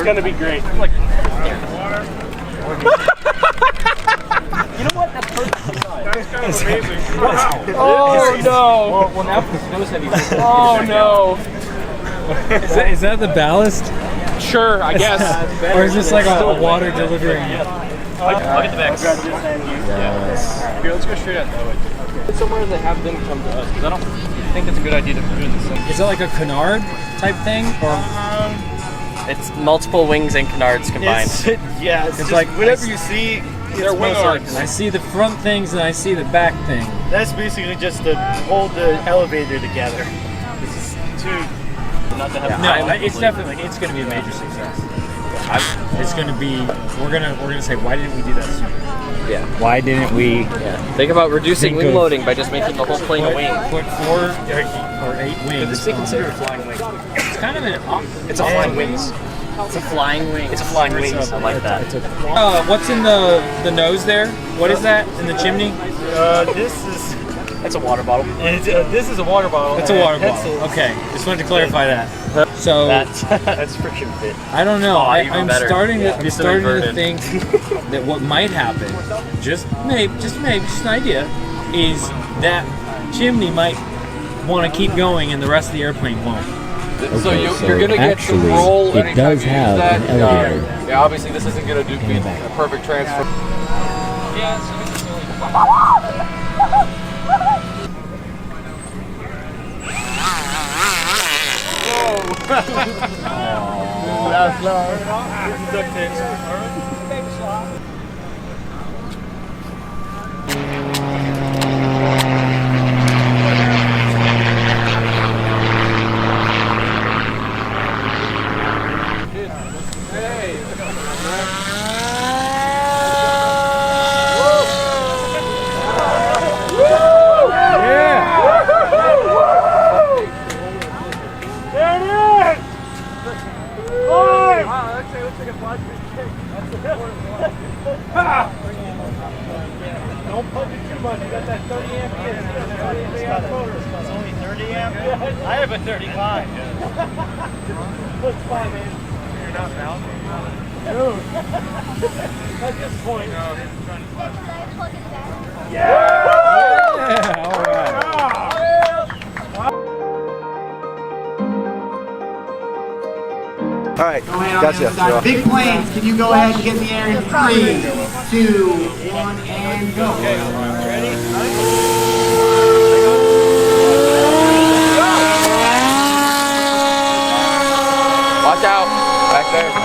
gonna be great. Like, You know what? That's perfect size. That's kind of amazing. oh no! Well, now for the snows heavy. Oh no! Is that the ballast? Sure, I guess. Or is this like a water delivery? Look at the mix. Yes. Here, let's go straight out that way. It's somewhere that have them come to us, because I don't think it's a good idea to do this. Is it like a canard type thing? Or It's multiple wings and canards combined. Yeah, it's It's just like- whatever you see, They're it's wing most arms. likely. I see the front things and I see the back thing. That's basically just to hold the elevator together. This is too. Not to have No, it's definitely it's going to be a major success. It's going to be. We're gonna say, why didn't we do that sooner? Yeah. Why didn't we Think about reducing Think wing of- loading by just making the whole plane a wing. put 4 or 8 wings? It's considered a flying wing. It's kind of an. It's a flying wings. It's a flying wing. It's a flying wings. I like that. What's in the nose there? What is that in the chimney? This is. That's a water bottle. This is a water bottle. It's a water bottle. Okay, just wanted to clarify that. So That's friction fit. I don't know. even I'm better. starting to It's inverted. think that what might happen, just maybe, just an idea, is that chimney might want to keep going and the rest of the airplane won't. So Okay, you're gonna get actually, some roll it anytime does you use have that. an elevator. Yeah, obviously this isn't gonna be a perfect transfer. That's long. Duct tape. Don't punch it too much. You got that 30 amp here. It's only 30 amp? I have a 35. That's fine, man. You're not now? Dude. At this point. Yeah! All right. All right, gotcha. Big planes, can you go ahead and get in the air in 3, 2, 1, and go. Watch out. Back there.